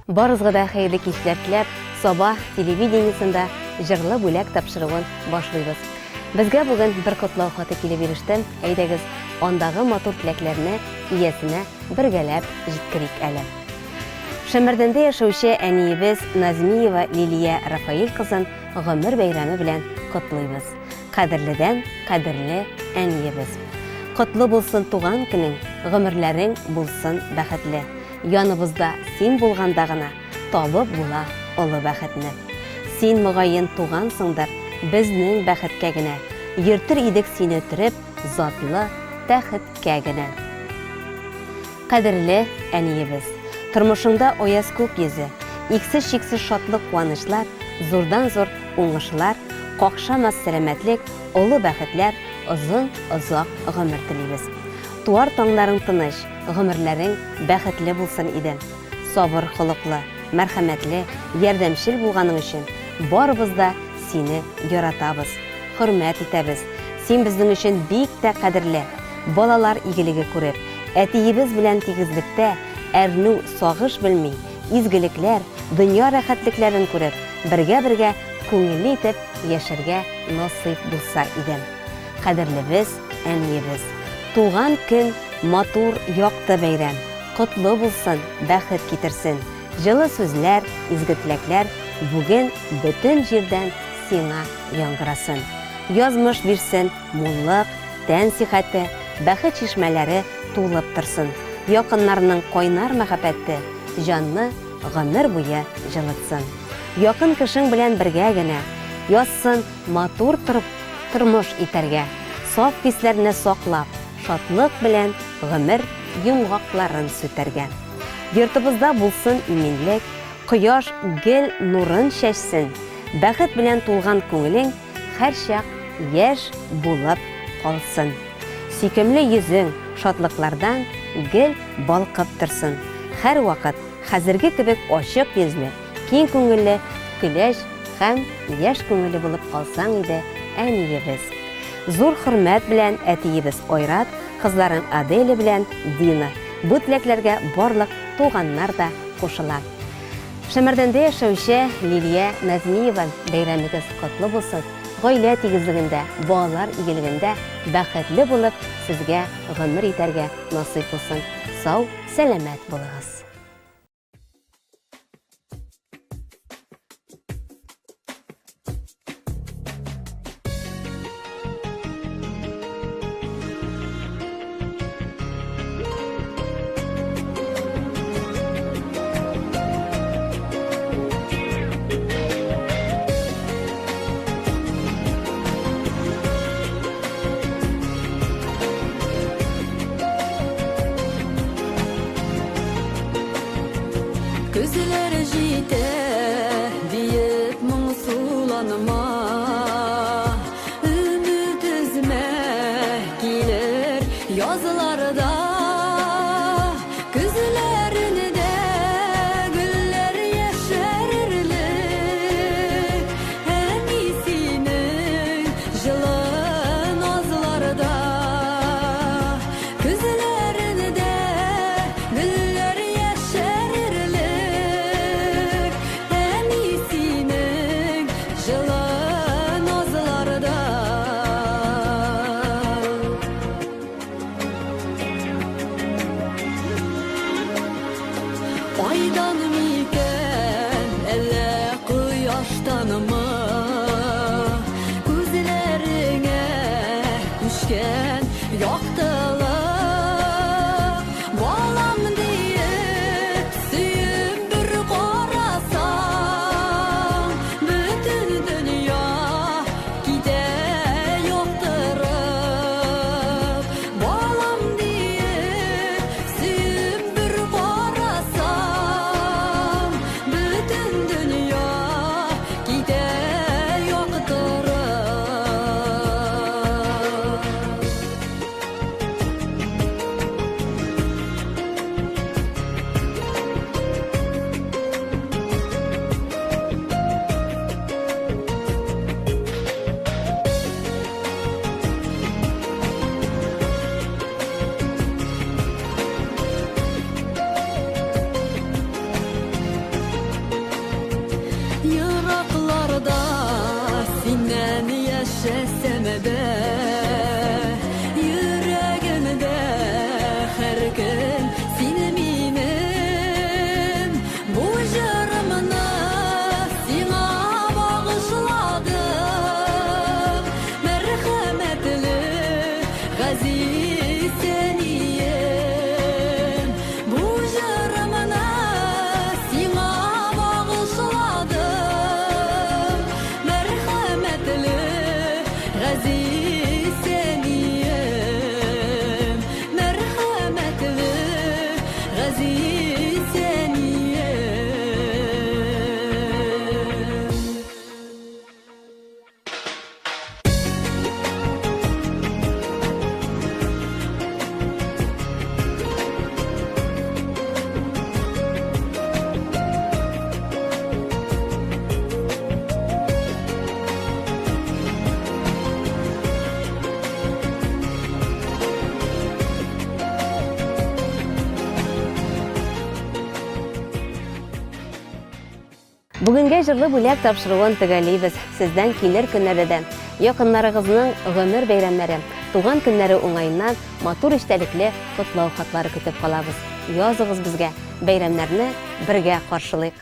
Барызга да хәерле кичләр теләп, Сабах телевидениесында җырлы бүләк тапшыруын башлыйбыз. Безгә бүген бер котлау хаты килеп ирештем. Әйдәгез, андагы матур теләкләрне иясенә бергәләп җиткерик әле. Шәмәрдәндә яшәүче әниебез Назмиева Лилия Рафаил кызын гомер бәйрәме белән котлыйбыз. Кадерледән кадерле әниебез. Котлы булсын туган көнең, гомерләрең булсын бәхетле. Яныбызда син булганда гына табып була олы бәхетне. Син мөгаен тугансыңдыр безнең бәхеткә генә. Йөртер идек сине төреп затлы тәхеткә генә. Кадерле әниебез, тормышыңда аяз күк йөзе, иксез-чиксез шатлык куанышлар, зурдан-зур уңышлар, какшамас сәламәтлек, олы бәхетләр, озын-озак гомер телибез. Туар таңларың тыныч, гомерләрең бәхетле булсын иде. Сабыр холыклы, мәрхәмәтле, ярдәмчел булганың өчен барыбыз да сине яратабыз, хөрмәт итәбез. Син безнең өчен бик тә кадерле. Балалар игелеге күреп, әтиебез белән тигезлектә әрнү, сагыш белми, изгелекләр, дөнья рәхәтлекләрен күреп, бергә-бергә күңелле итеп яшәргә насыйп булса иде. Кадерлебез, әниебез, туган көн матур якты бәйрәм, котлы булсын, бәхет китерсен. Җылы сүзләр, изге теләкләр бүген бөтен җирдән сиңа яңгырасын. Язмыш бирсен, муллык, тән сихәте, бәхет чишмәләре тулып торсын. Якыннарның кайнар мәхәббәте җанны гомер буе җылытсын. Якын кешең белән бергә генә язсын матур тормыш итәргә. Саф хисләрне саклап, шатлык белән гомер йомгакларын сүтәргә. Йортыбызда булсын иминлек, кояш гел нурын чәчсен. Бәхет белән тулган күңелең һәрчак яшь булып калсын. Сөйкемле йөзең шатлыклардан гел балкып торсын. Һәр вакыт хәзерге кебек ачык йөзле, киң күңелле, көләч һәм яшь күңелле булып калсаң иде әниебез. Зур хөрмәт белән әтиебез Ойрат, кызларын Аделя белән Дина. Бу теләкләргә барлык туганнар да кушыла. Шәмәрдәндә яшәүче Лилия Назмиева бәйрәмегез котлы булсын. Гаилә тигезлегендә, балалар игелегендә бәхетле булып, сезгә гомер итәргә насыйп булсын. Сау, сәламәт булыгыз. Күзләре җитә диеп моңсуланыма, өмет үзмә килер язларда. Күзләрендә гөлләр яшәрерлек, әни синең җылы назларда. Күзләрендә гөлләр яшәрерлек, әни синең җылы назларда. Айдан микән, әллә кояштанмы, күзләреңә күчкән яктылык. Балам диеп сөеп бер карасаң, бөтен дөнья китә яктырып. Балам диеп сөеп бер карасаң, бөтен дөнья китә Бүгенгә җырлы бүләк тапшыруын төгәллибез. Сездән килер көннәрдә дә якыннарыгызның гомер бәйрәмнәре, туган көннәре уңаеннан матур эчтәлекле котлау хатлары көтеп калабыз. Языгыз безгә, бәйрәмнәрне бергә каршылыйк.